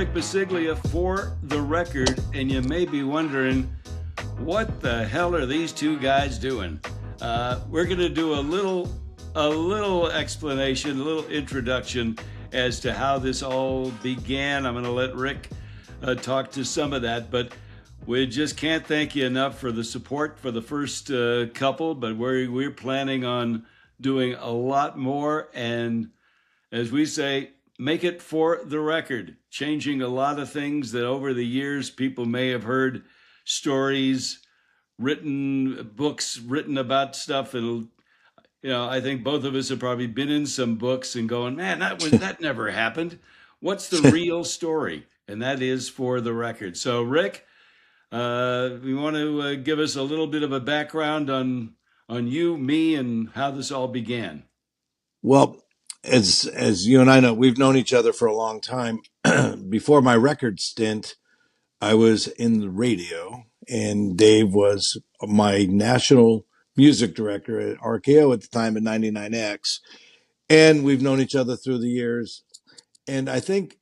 Rick Basiglia for the record, and you may be wondering, what the hell are these two guys doing? We're going to do a little explanation, a little introduction as to how this all began. I'm going to let Rick talk to some of that, but we just can't thank you enough for the support for the first couple, but we're planning on doing a lot more, and as we say, make it for the record, changing a lot of things that over the years people may have heard, stories, written books written about stuff that'll, I think both of us have probably been in some books and going, man, that never happened. What's the real story? And that is for the record. So, Rick, you want to give us a little bit of a background on you, me, and how this all began? Well, as you and I know, we've known each other for a long time. Before my record stint, I was in the radio, and Dave was my national music director at RKO at the time at 99X. And we've known each other through the years. And I think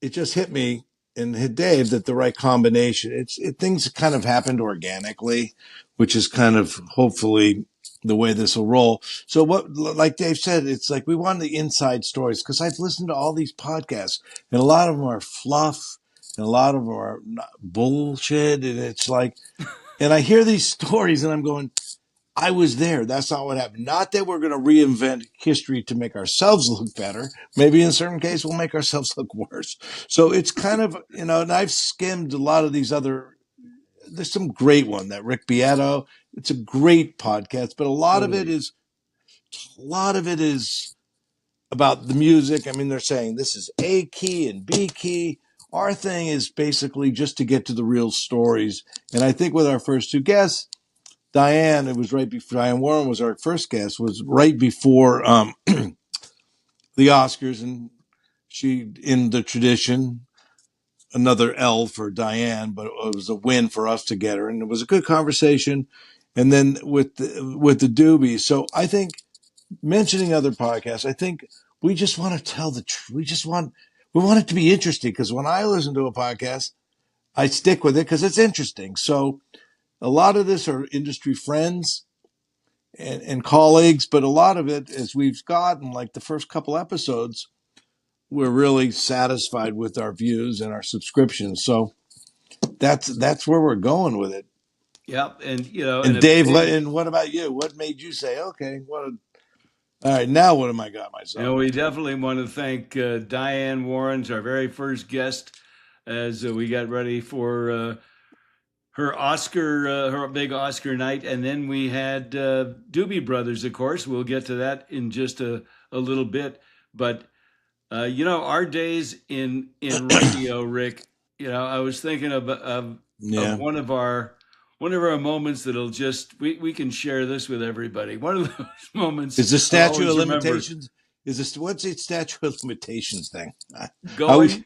it just hit me and hit Dave that the right combination. Things kind of happened organically, which is kind of hopefully the way this will roll. So like Dave said, it's like we want the inside stories because I've listened to all these podcasts and a lot of them are fluff and a lot of them are bullshit. And it's like, and I hear these stories and I'm going, I was there. That's not what happened. Not that we're going to reinvent history to make ourselves look better. Maybe in a certain case, we'll make ourselves look worse. So it's kind of, and I've skimmed a lot of these other, there's some great one, that Rick Beato. It's a great podcast, but a lot of it is about the music. I mean, they're saying this is A key and B key. Our thing is basically just to get to the real stories. And I think with our first two guests, Diane, it was right before Diane Warren was our first guest, was right before the Oscars, and she, in the tradition, another L for Diane, but it was a win for us to get her, and it was a good conversation. And then with the Doobies, so I think mentioning other podcasts, I think we just want to tell the truth. We want it to be interesting because when I listen to a podcast, I stick with it because it's interesting. So a lot of this are industry friends and colleagues, but a lot of it, as we've gotten, like the first couple episodes, we're really satisfied with our views and our subscriptions. So that's where we're going with it. Yep, and And Dave, and what about you? What made you say, okay, all right, now what am I got myself we into? definitely want to thank Diane Warren's our very first guest as we got ready for her big Oscar night, and then we had Doobie Brothers. Of course, we'll get to that in just a little bit. But our days in radio, Rick. I was thinking of Yeah. one of our moments that'll just we can share this with everybody. One of those moments Is the I'll statute of always remember. limitations? What's the statute of limitations thing? I was, Going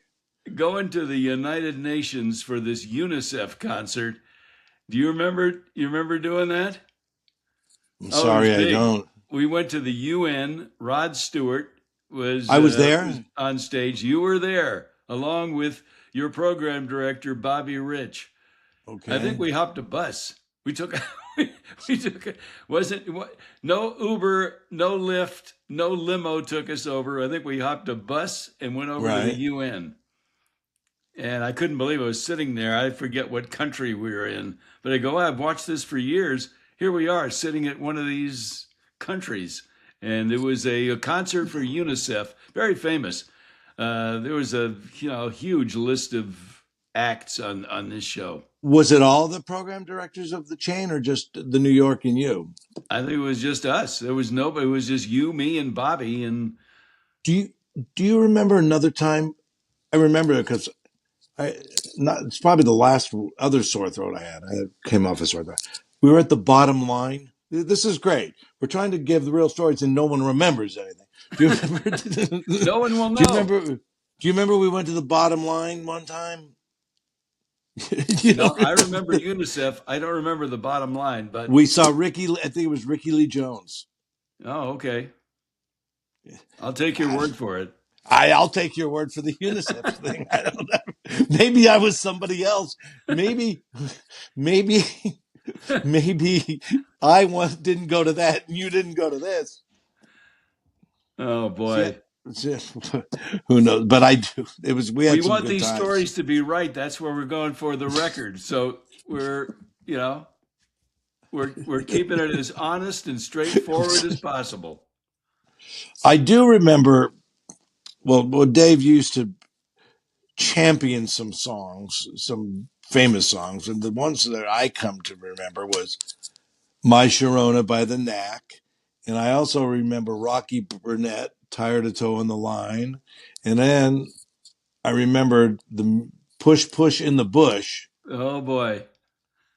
going to the United Nations for this UNICEF concert. Do you remember? You remember doing that? I'm Oh, it was sorry, I big. don't. We went to the UN. Rod Stewart I was was there. on stage. You were there along with your program director Bobby Rich. I think Okay. we hopped a bus. We took we took wasn't no Uber, no Lyft, no limo took us over. I think we hopped a bus and went over to the Right. UN. And I couldn't believe I was sitting there. I forget what country we were in, but I go, I've watched this for years. Here we are sitting at one of these countries. And it was a concert for UNICEF, very famous. There was a huge list of acts on this show. Was it all the program directors of the chain or just the New York and you? I think it was just us. There was nobody. It was just you, me, and Bobby. And Do you do you remember another time? I remember it because it's probably the last other sore throat I had. I came off a sore throat. We were at the bottom line. This is great. We're trying to give the real stories and no one remembers anything. Do you remember? no one will do you know. remember? Do you remember we went to the bottom line one time? you No, don't I remember? remember UNICEF. I don't remember the bottom line, but We saw Ricky. I think it was Ricky Lee Jones. oh, okay. I'll take your God, word for it. I'll take your word for the UNICEF thing. I don't know. Maybe I was somebody else. Maybe, maybe, maybe didn't go to that and you didn't go to this. Oh Yeah, boy. who knows? But I do. It was. We We had some want good these times. stories to be right. That's where we're going for the record. So you know, we're keeping it as honest and straightforward as possible. I do remember. Well, Dave used to champion some songs, some famous songs, and the ones that I come to remember was "My Sharona" by the Knack, and I also remember Rocky Burnett, "Tired of Towing the Line," and then I remembered the "Push Push in the Bush," Oh boy.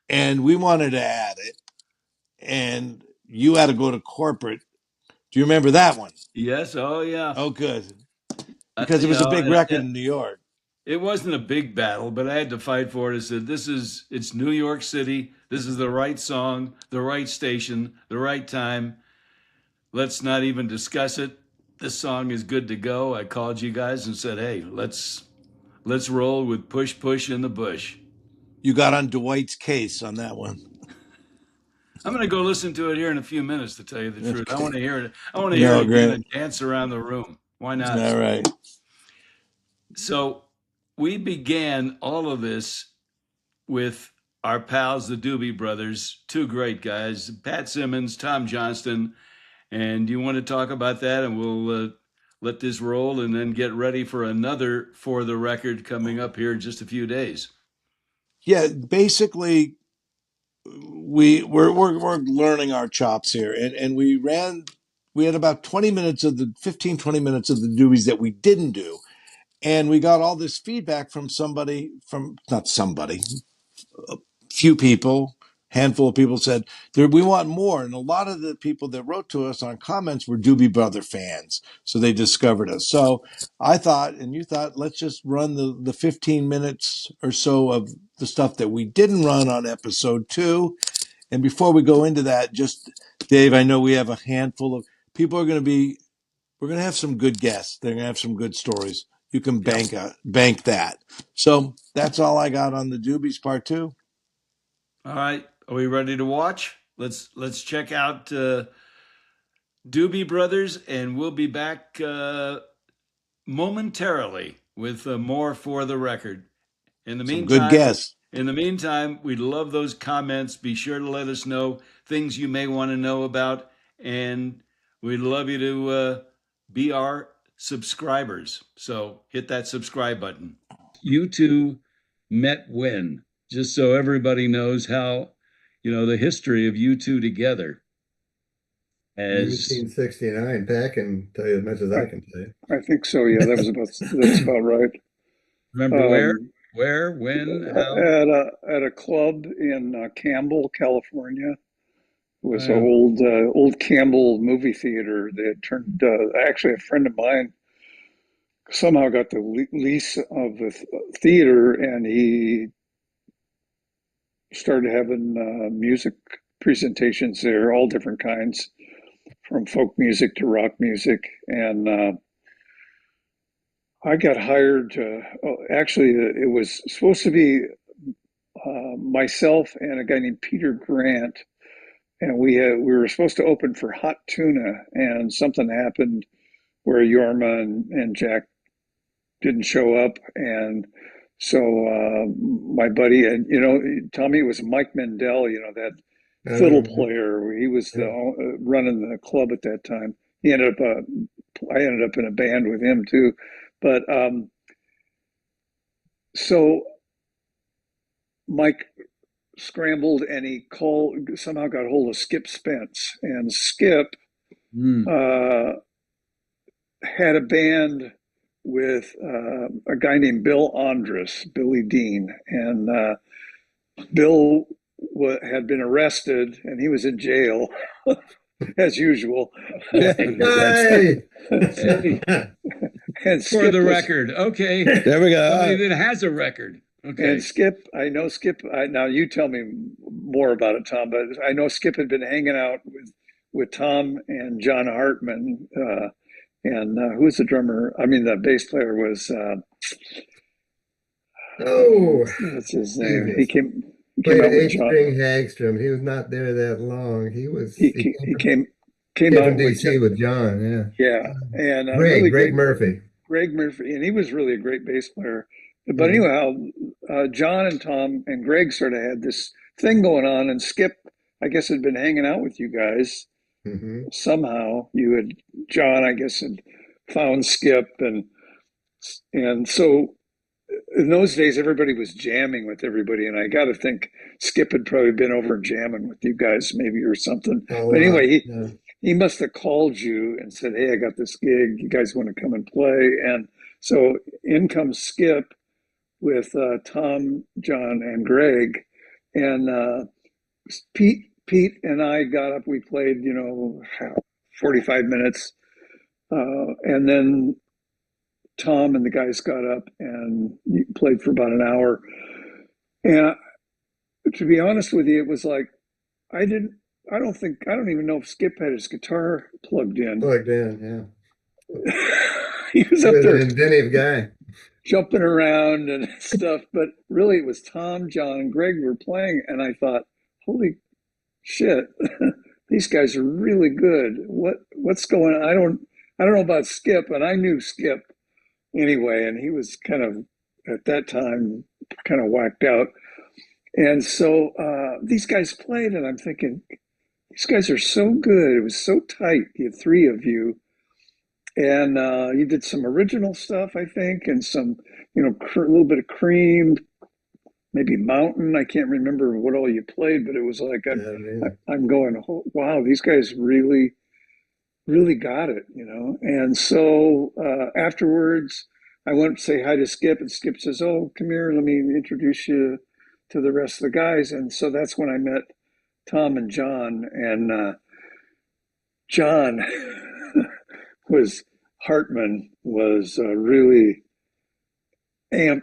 and we wanted to add it, and you had to go to corporate. Do you remember that one? Yes. Oh yeah. Oh, good, because it You was a know, big record in New York. it wasn't a big battle, but I had to fight for it. I said, it's New York City. This is the right song, the right station, the right time. Let's not even discuss it. This song is good to go. I called you guys and said, hey, let's roll with Push Push in the Bush. You got on Dwight's case on that one. I'm going to go listen to it here in a few minutes, to tell you the truth. I Okay. want to hear it. I want to hear it No, again great. and dance around the room. Why not? All right. So we began all of this with our pals, the Doobie Brothers, two great guys, Pat Simmons, Tom Johnston. And you want to talk about that, and we'll let this roll and then get ready for another For the Record coming up here in just a few days. Yeah, basically, we're learning our chops here, and we ran. We had about 20 minutes of the 15, 20 minutes of the Doobies that we didn't do, and we got all this feedback from somebody from not somebody, few people, handful of people said we want more, and a lot of the people that wrote to us on comments were Doobie Brother fans, so they discovered us. So I thought, and you thought, let's just run the 15 minutes or so of the stuff that we didn't run on episode 2. And before we go into that, just Dave, I know we have a handful of people are going to be. We're going to have some good guests. They're going to have some good stories. You can Yep. bank that. So that's all I got on the Doobies part 2. All right. Are we ready to watch? Let's check out Doobie Brothers, and we'll be back momentarily with more For the Record. In the Some good meantime, guests. we'd love those comments. Be sure to let us know things you may want to know about, and we'd love you to be our subscribers. So hit that subscribe button. You two met when? Just so everybody knows how, the history of you two together. As 1969. Pat can tell you as much as I, I can tell you. I think so. Yeah, that's about right. remember Um, when, how? at a club in Campbell, California. It was an Uh, old Campbell movie theater that turned. Actually, a friend of mine somehow got the lease of the theater, and he started having music presentations there, all different kinds, from folk music to rock music, and I got hired to. Oh, actually, it was supposed to be myself and a guy named Peter Grant, and we were supposed to open for Hot Tuna, and something happened where Yorma and Jack didn't show up, and so my buddy, and Tommy, was Mike Mendel, that fiddle Um, player. He was yeah. running the club at that time. He ended up. I ended up in a band with him too, but so Mike scrambled and he somehow got hold of Skip Spence, and Skip hmm. uh, had a band with a guy named Bill Andrus, Billy Dean, and Bill had been arrested and he was in jail as usual. Hey! Hey, And for Skip the was record. Okay. There we Somebody go. that has a record. and Okay. Skip. I know Skip. Now you tell me more about it, Tom. But I know Skip had been hanging out with Tom and John Hartman And who was the drummer? I mean, the bass player was Oh, what's his name? Jesus. He came Played out with H John. string Hagstrom. He was not there that long. He He came came from out with DC with John. yeah, Yeah. and really Greg great. Murphy. Greg Murphy, and he was really a great bass player. But Yeah. anyhow, John and Tom and Greg sort of had this thing going on, and Skip, I guess, had been hanging out with you guys Hmm. somehow. You had John, I guess, had found Skip, and so in those days, everybody was jamming with everybody, and I got to think Skip had probably been over jamming with you guys, maybe or something. A But lot. anyway, Yeah. he must have called you and said, "Hey, I got this gig. You guys want to come and play?" And so in comes Skip with Tom, John, and Greg, and Pete and I got up. We played, 45 minutes, and then Tom and the guys got up and played for about an hour. And to be honest with you, it was like I didn't. I don't even know if Skip had his guitar plugged in. Plugged in. He was Yeah. He up was an there inventive guy. jumping around and stuff, but really it was Tom, John, and Greg were playing, and I thought, holy shit, these guys are really good. What's going on? I don't know about Skip, and I knew Skip anyway, and he was kind of at that time kind of whacked out. And so these guys played, and I'm thinking, these guys are so good. It was so tight, the three of you. And you did some original stuff, I think, and some, a little bit of Cream, maybe Mountain. I can't remember what all you played, but it was like Yeah, really. I'm going, oh, wow, these guys really, really got it, And so afterwards, I went to say hi to Skip, and Skip says, "Oh, come here, let me introduce you to the rest of the guys." And so that's when I met Tom and John, and John was Hartman was really amped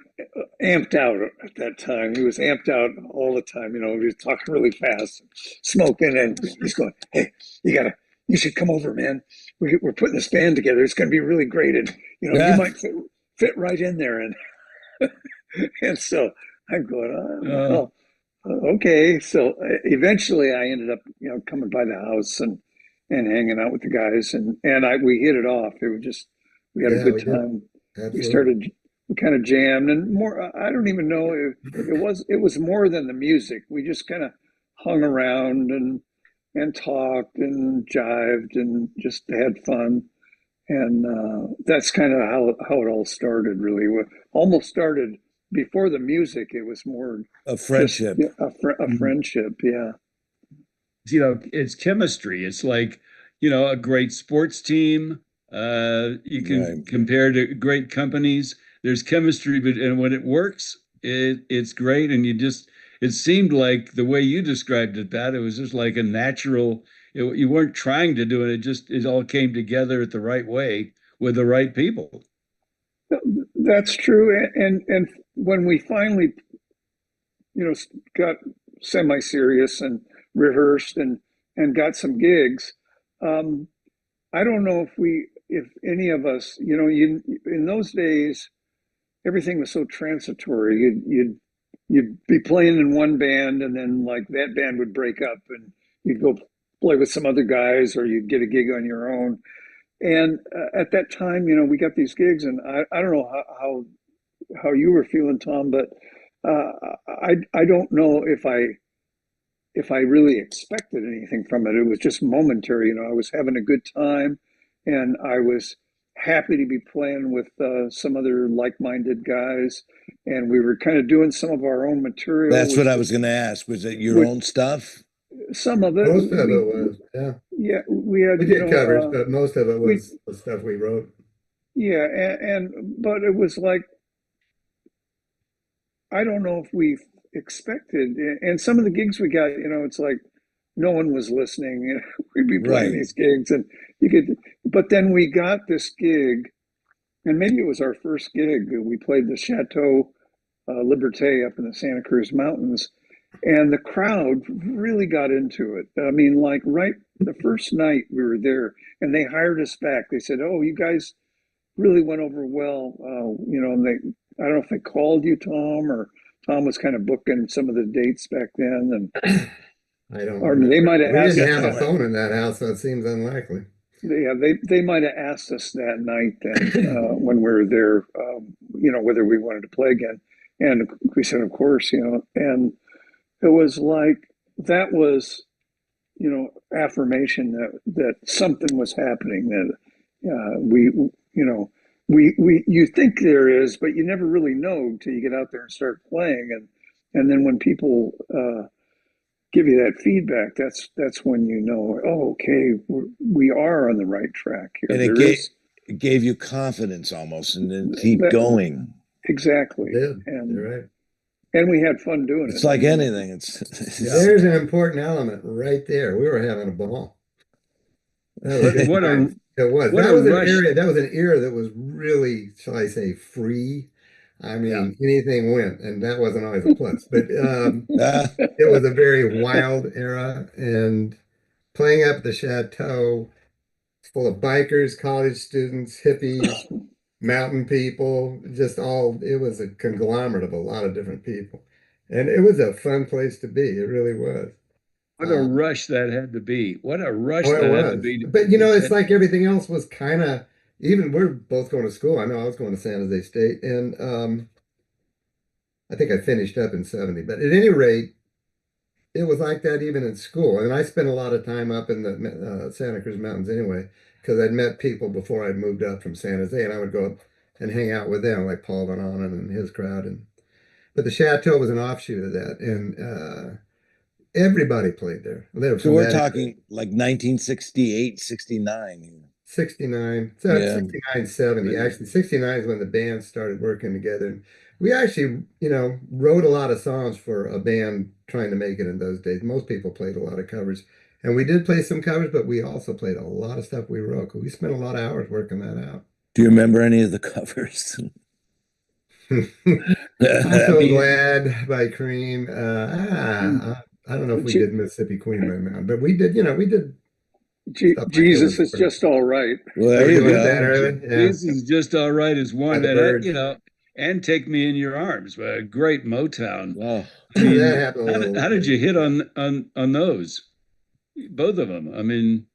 amped out at that time. He was amped out all the time. He was talking really fast, smoking, and he's going, "Hey, you should come over, man. We're putting this band together. It's going to be really great, and you Yeah. might fit right in there." And and so I'm going, "Oh, Uh, well, okay." So eventually, I ended up, coming by the house and hanging out with the guys, and we hit it off. It was just we had a Yeah, good we did. time. We Absolutely. started, we kind of jammed, and more. I don't even know if it was more than the music. We just kind of hung around and talked and jived and just had fun. And that's kind of how it all started. Really, almost started before the music. It was more A just, friendship. yeah, a friendship. Yeah. it's chemistry. It's like, a great sports team. You can Right. compare to great companies. There's chemistry, but and when it works, it's great. And it seemed like the way you described it, that it was just like a natural. You weren't trying to do it. It all came together at the right way with the right people. That's true. And when we finally, got semi-serious and rehearsed and got some gigs, um, I don't know if any of us, in those days, everything was so transitory. You'd be playing in one band, and then like that band would break up, and you'd go play with some other guys, or you'd get a gig on your own. And at that time, we got these gigs, and I don't know how you were feeling, Tom, but uh, I don't know if I really expected anything from it. It was just momentary. I was having a good time, and I was happy to be playing with some other like-minded guys, and we were kind of doing some of our own material, That's what which I was going to ask. Was it your which own stuff? some of it Most of it was, yeah. yeah, we had, We did covers, but most of it we was the stuff we wrote. yeah, and but it was like I don't know if we expected, and some of the gigs we got, it's like no one was listening. We'd be playing Right. these gigs, and you could, but then we got this gig, and maybe it was our first gig. We played the Chateau Liberté up in the Santa Cruz Mountains, and the crowd really got into it. I mean, like right the first night we were there, and they hired us back. They said, "Oh, you guys really went over well." And I don't know if they called you, Tom, or Tom was kind of booking some of the dates back then, and I don't or they remember. might have We asked. didn't have a phone in that house, so it seems unlikely. Yeah, they might have asked us that night then when we were there, whether we wanted to play again, and we said, of course, and it was like that was affirmation that something was happening that we you think there is, but you never really know until you get out there and start playing, and then when people give you that feedback, that's when you know, oh, okay, we are on the right track here. And There is it gave you confidence almost, and then keep that going. exactly, It did. and You're right. and we had fun doing It's it. like anything. Yeah. There's an important element right there. We were having a ball. That was good What a times. It was. what That a was an rush. area. That was an era that was really, shall I say, free. I Yeah. mean, anything went, and that wasn't always a plus. But Ah, it was a very wild era, and playing up at the chateau, full of bikers, college students, hippies, mountain people, just all, it was a conglomerate of a lot of different people. And it was a fun place to be. It really was. What a Um, rush that had to be. What a rush oh, it that had to was. be But to it's take. like everything else was kind of, even we're both going to school. I know I was going to San Jose State, and I think I finished up in 70. But at any rate, it was like that even in school. And I spent a lot of time up in the Santa Cruz Mountains anyway, because I'd met people before I'd moved up from San Jose, and I would go up and hang out with them, like Paul Van Onen and his crowd. And but the Chateau was an offshoot of that, and everybody played there. They were so from we're that area. talking like 1968, 69. 69, so it's Yeah. 69, 70. Actually, 69 is when the band started working together. And we actually, wrote a lot of songs for a band trying to make it in those days. Most people played a lot of covers. And we did play some covers, but we also played a lot of stuff we wrote. We spent a lot of hours working that out. Do you remember any of the covers? I'm I so mean, glad by Cream. I don't know if we did Mississippi Queen by now, but we did stuff like it Jesus was is pretty. just all right. well, They there were you doing it that go. early. Yeah. This is just all right as By one, the and Birds. and Take Me in Your Arms, great Motown. Oh, I That mean, happened a little how did you later. hit on those? Both of them. I mean,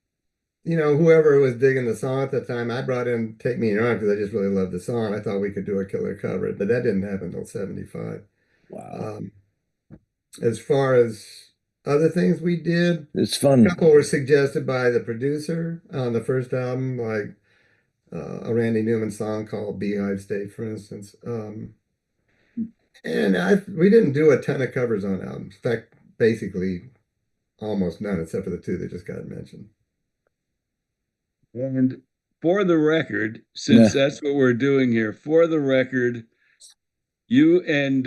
Whoever was digging the song at the time, I brought in Take Me in Your Arms because I just really loved the song. I thought we could do a killer cover, but that didn't happen until 75. wow. Um, as far as other things we did, It's a fun. couple were suggested by the producer on the first album, like a Randy Newman song called Beehive State, for instance. And we didn't do a ton of covers on albums. In fact, basically almost none, except for the two that just got mentioned. and for the record, Yeah. since that's what we're doing here, for the record, you and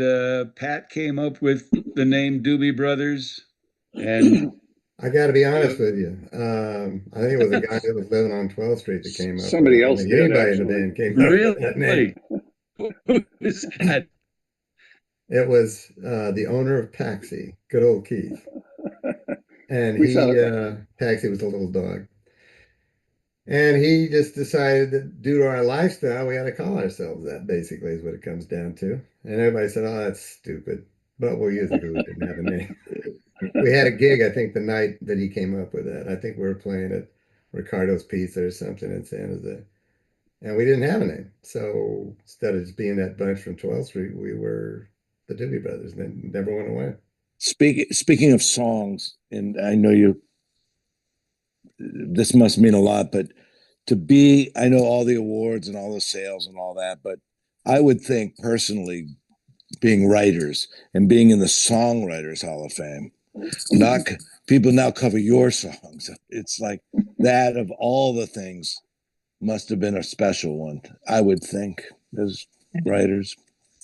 Pat came up with the name Doobie Brothers, and I got to be honest with you. I think it was a guy that was living on 12th Street that came up with it. Somebody I don't else think did anybody in the actually. band came up with that name. really, who is that? It was the owner of Paxi, good old Keith. And We thought Paxi was a little dog. And he just decided that due to our lifestyle, we had to call ourselves that, basically, is what it comes down to. And everybody said, oh, that's stupid. But we'll use it because we didn't have a name. We had a gig, I think, the night that he came up with that. I think we were playing at Ricardo's Pizza or something in San Jose. And we didn't have a name. So instead of just being that bunch from 12th Street, we were the Doobie Brothers, and it never went away. Speaking of songs, and I know this must mean a lot, but I know all the awards and all the sales and all that, but I would think personally, being writers and being in the Songwriters Hall of Fame, not people now cover your songs. It's like that of all the things must have been a special one, I would think, as writers.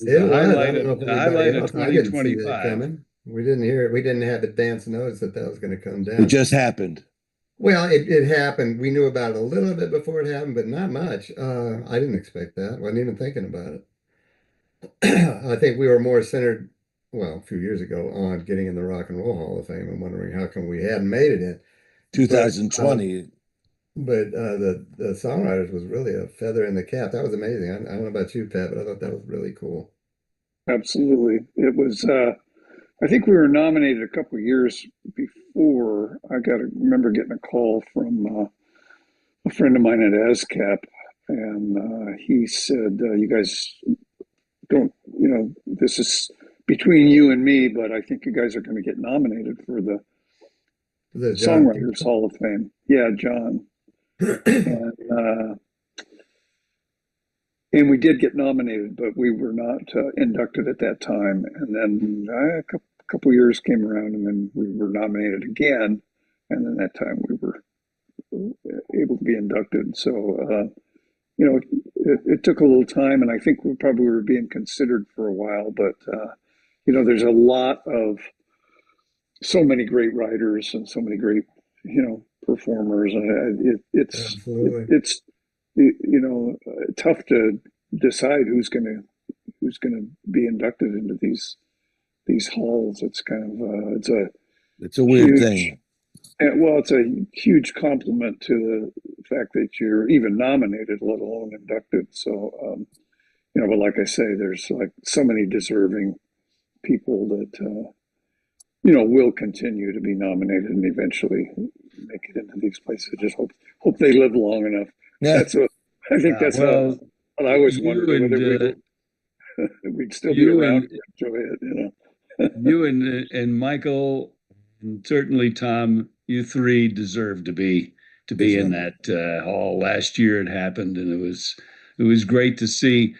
It was. I Highlight don't know of if anybody else. I didn't see that 2025. coming. We didn't hear it. We didn't have advance notice that was going to come It down. just happened. Well, it happened. We knew about it a little bit before it happened, but not much. I didn't expect that. Wasn't even thinking about it. I think we were more centered, well, a few years ago, on getting in the Rock and Roll Hall of Fame and wondering how come we hadn't made it in. but 2020. the songwriters was really a feather in the cap. That was amazing. I don't know about you, Pat, but I thought that was really cool. Absolutely. It was, I think we were nominated a couple of years before. Remember getting a call from a friend of mine at ASCAP, and he said, "You guys don't, this is between you and me, but I think you guys are going to get nominated for the The John. Songwriters Hall of Fame." Yeah, John. And we did get nominated, but we were not inducted at that time. And then a couple years came around, and then we were nominated again. And then that time we were able to be inducted. So, it took a little time, and I think we probably were being considered for a while. But, there's a lot of so many great writers and so many great, performers. And Absolutely. it's tough to decide who's gonna be inducted into these halls. It's kind of It's a weird huge, thing. well, it's a huge compliment to the fact that you're even nominated, let alone inducted. So, but like I say, there's like so many deserving people that will continue to be nominated and eventually make it into these places. I just hope they live long enough. Yeah. That's what I think. That's Well, what I always you wondered, and whether we'd still be you around and to enjoy it. you and Michael, and certainly Tom, you three deserve to be in that hall. Last year it happened, and it was great to see.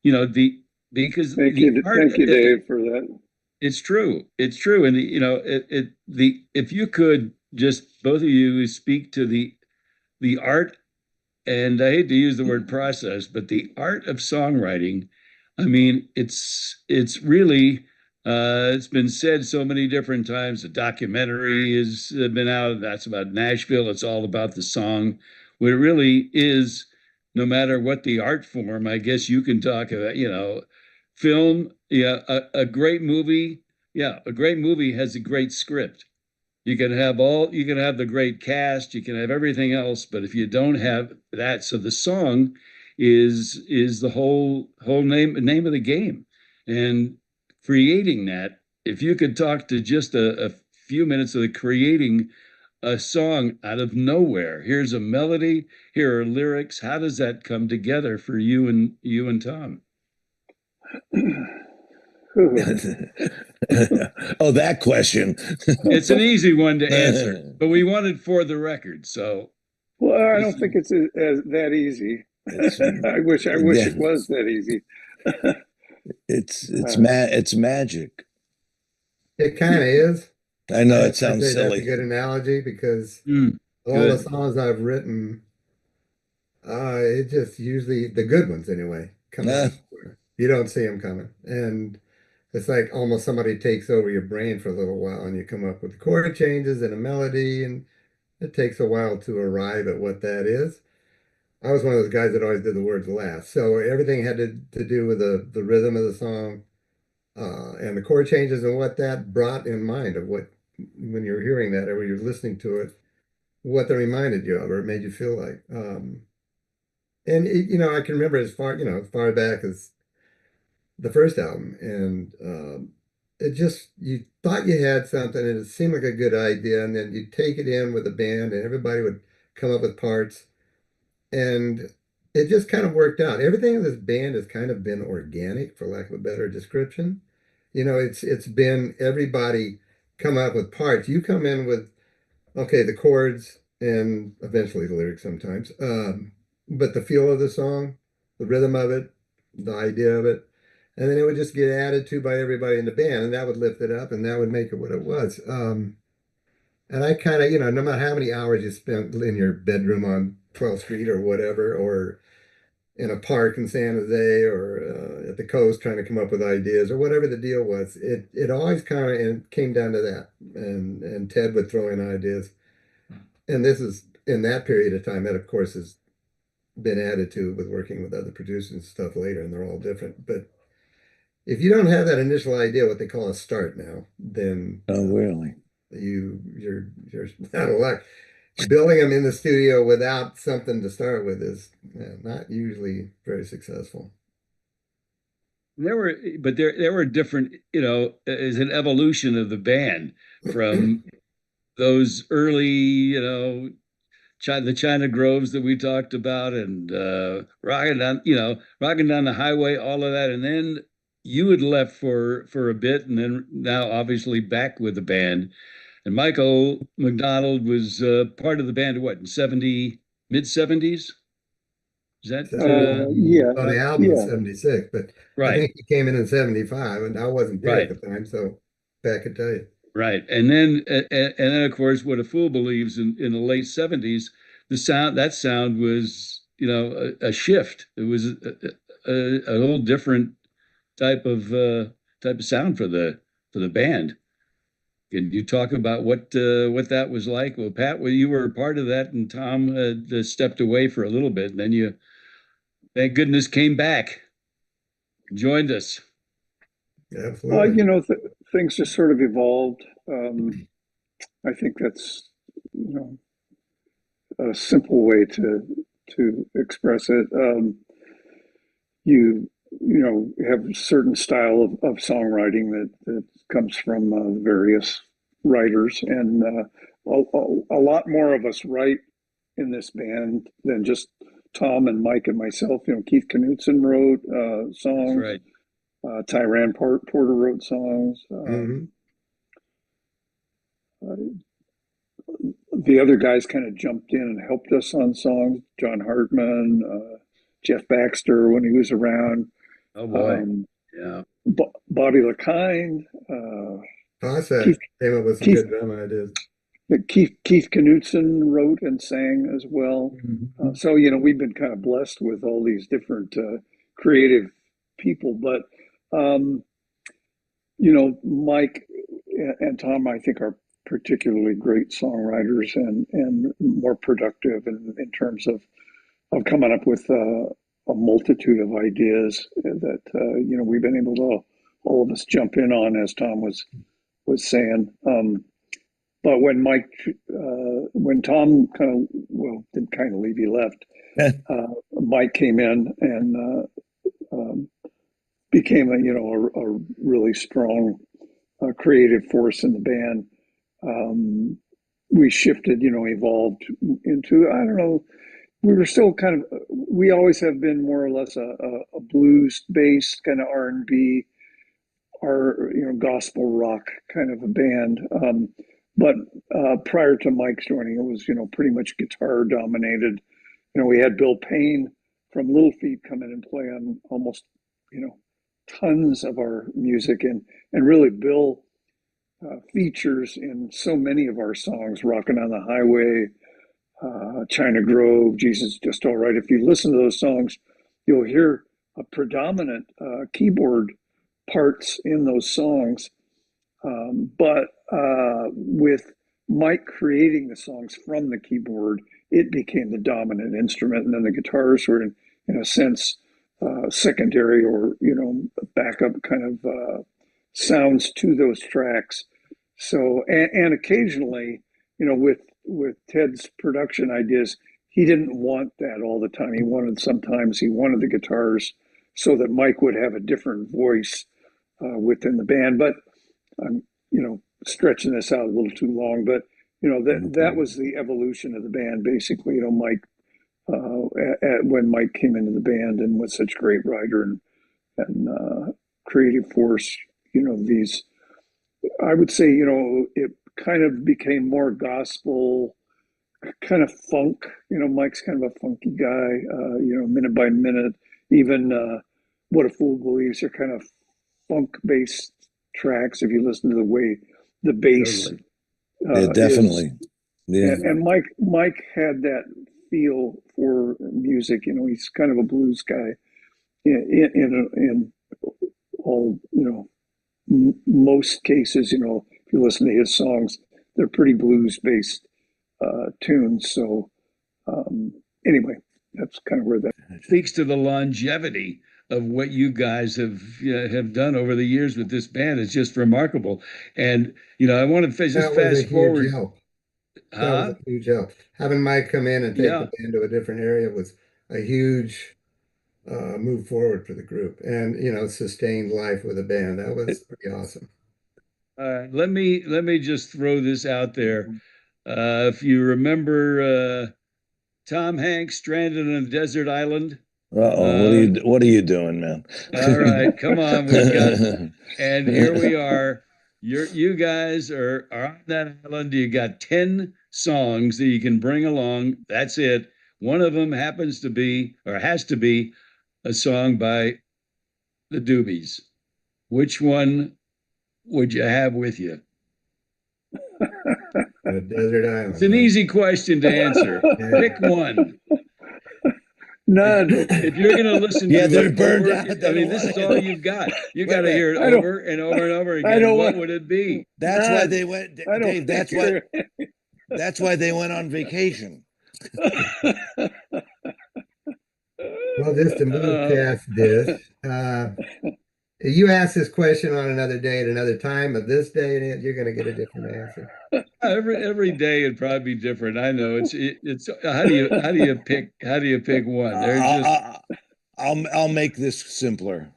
The because the art. Thank you, Dave, for that. It's true, and the if you could just both of you speak to the art, and I hate to use the word process, but the art of songwriting. I mean, it's really it's been said so many different times. The documentary has been out. That's about Nashville. It's all about the song. What it really is, no matter what the art form, I guess you can talk about. Film. Yeah, a great movie. Yeah, a great movie has a great script. You can have the great cast, you can have everything else, but if you don't have that, so the song is the whole name of the game. And creating that, if you could talk to just a few minutes of the creating a song out of nowhere. Here's a melody, here are lyrics. How does that come together for you and Tom? Oh, that question. It's an easy one to answer, but we want it for the record. So Well, I this don't think it's that easy. It's I wish it yeah, was that easy. it's Uh, it's magic. It kind of is. I know it I'd sounds say that's a silly. good analogy because all the good. songs I've written, it just usually the good ones anyway come out Uh, of nowhere. You don't see them coming, and it's like almost somebody takes over your brain for a little while, and you come up with chord changes and a melody, and it takes a while to arrive at what that is. I was one of those guys that always did the words last, so everything had to do with the rhythm of the song, and the chord changes and what that brought in mind of what when you're hearing that or when you're listening to it, what that reminded you of or it made you feel like. And I can remember as far back as the first album, and it just you thought you had something, and it seemed like a good idea, and then you'd take it in with a band, and everybody would come up with parts, and it just kind of worked out. Everything in this band has kind of been organic, for lack of a better description. It's been everybody come up with parts. You come in with okay, the chords and eventually the lyrics sometimes. But the feel of the song, the rhythm of it, the idea of it, and then it would just get added to by everybody in the band, and that would lift it up, and that would make it what it was. And I kind of, no matter how many hours you spent in your bedroom on 12th Street or whatever, or in a park in San Jose or at the coast trying to come up with ideas or whatever the deal was, it always kind of came down to that. And Ted would throw in ideas. And this is in that period of time that, of course, has been added to with working with other producers and stuff later, and they're all different. But if you don't have that initial idea, what they call a start now, then oh, really? you're out of luck. building them in the studio without something to start with is not usually very successful. There were different, as an evolution of the band from those early, the China Groves that we talked about, and rocking down the highway, all of that, and then you had left for a bit, and then now obviously back with the band. And Michael McDonald was part of the band. What, in mid 70s? Is that Yeah, Well, the album was yeah. 76, but I right? think he came in 75, and I wasn't there at Right. the time, so back could tell you. Right. And then of course what a fool believes in the late 70s, that sound was, a shift. It was a whole different type of sound for the band. Can you talk about what that was like? Well, Pat, well, you were a part of that, and Tom stepped away for a little bit, and then you, thank goodness, came back, joined us. Absolutely. Things just sort of evolved. I think that's, you know, a simple way to express it. Have a certain style of songwriting that comes from various writers, and a lot more of us write in this band than just Tom and Mike and myself. Keith Knutson wrote That's songs. right. Tyran Porter wrote songs. Hmm. Uh, the other guys kind of jumped in and helped us on songs. John Hartman, Jeff Baxter when he was around, Oh boy. um, Yeah. Bobby LeKind, Cossack Keith came up with some Keith good drum ideas. Keith Knutson wrote and sang as well. Mhm. So we've been kind of blessed with all these different creative people, but um, Mike and Tom, I think, are particularly great songwriters and more productive in terms of coming up with a multitude of ideas that we've been able to all of us jump in on, as Tom was saying. But when Tom didn't kind of leave, he left. Mike came in and became a really strong creative force in the band. Um, we shifted, evolved into, I don't know, we were still we always have been more or less a blues based kind of R&B or gospel rock kind of a band. But prior to Mike's joining, it was pretty much guitar dominated. We had Bill Payne from Little Feat come in and play on almost you know tons of our music, and really Bill features in so many of our songs, "Rockin' on the Highway," China Grove, Jesus Just All Right. If you listen to those songs, you'll hear a predominant keyboard parts in those songs. But with Mike creating the songs from the keyboard, it became the dominant instrument, and then the guitars were, in a sense, secondary or backup kind of sounds to those tracks. So, and occasionally, with Ted's production ideas, he didn't want that all the time. He wanted the guitars so that Mike would have a different voice within the band. But I'm stretching this out a little too long. But that was the evolution of the band. Basically, Mike when Mike came into the band and was such a great writer and creative force. These I would say it kind of became more gospel, kind of funk. Mike's kind of a funky guy. Minute by minute, even what a fool believes are kind of funk based tracks. If you listen to the way the bass Totally. Yeah, is, definitely. Yeah. and Mike had that feel for music. He's kind of a blues guy in all most cases. If you listen to his songs, they're pretty blues based tunes. So anyway, that's kind of where that Speaks to the longevity of what you guys have done over the years with this band. It's just remarkable. And I want to just That was a fast huge forward. help. That was a Huh? huge help. Having Mike come in and take the Yeah. band to a different area was a huge move forward for the group, and sustained life with a band. That was pretty awesome. Let me just throw this out there. If you remember Tom Hanks stranded on a desert island, Uh-oh, uh, what are you doing, man? all right, come on, we've got, and here we are. You guys are on that island. You got 10 songs that you can bring along. That's it. One of them happens to be, or has to be, a song by the Doobies. Which one would you have with you? A desert It's island, an huh? easy question to answer. Yeah. Pick one. None. If you're going to listen Yeah, to they're it burned over, out. I They don't mean, this want is all it. you've got. You got Wait, to wait. hear it I don't. over and over and over I again. don't What want. would it be? That's why None. they went, I don't Dave, want to hear that's why they went on vacation. it. Well, just to move Uh, past this, you ask this question on another day at another time of this day, and you're going to get a different answer. every day it'd probably be different. I know it's how do you pick one? There's just I, I'll make this simpler.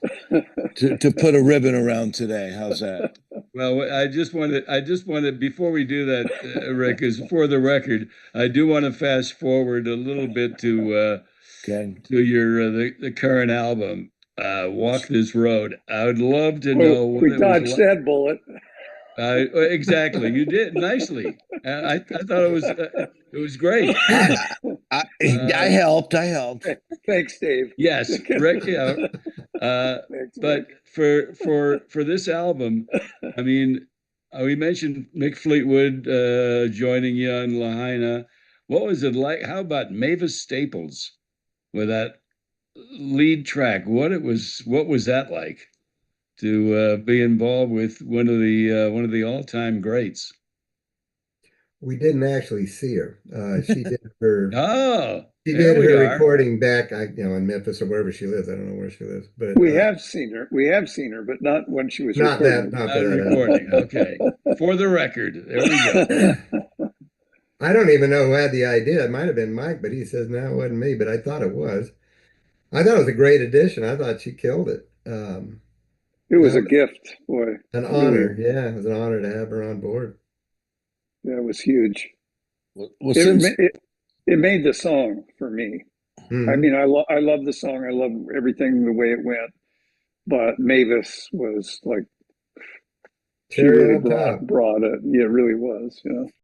To put a ribbon around today. How's that? well, I just wanted before we do that, Rick, is for the record, I do want to fast forward a little bit Okay. to your the current album, Walk This Road. I would love to Well, know what we it was dodged like. that bullet. Exactly, you did nicely. I thought it was great. I, I Uh, helped. I helped. Thanks, Dave. yes, Rick. Yeah, Thanks, but Rick. for this album, I mean, we mentioned Mick Fleetwood joining you on Lahaina. What was it like? How about Mavis Staples with that lead track? What was that like to be involved with one of the all-time greats? We didn't actually see her. Oh, She there did we her are. recording back, in Memphis or wherever she lives. I don't know where she lives, but We have seen her. We have seen her, but not when she was recording. not for Not that album. recording. Okay. For the record, there we go. I don't even know who had the idea. It might have been Mike, but he says no, it wasn't me. But I thought it was. I thought it was a great addition. I thought she killed it. It was That a was gift, boy. an Really, honor. Yeah, it was an honor to have her on board. that was huge. Well, It since ma- it, it made the song for me. I Hmm. mean, I love the song. I love everything the way it went. But Mavis was like she Cherry really on top. brought it. Yeah, it really was. Yeah.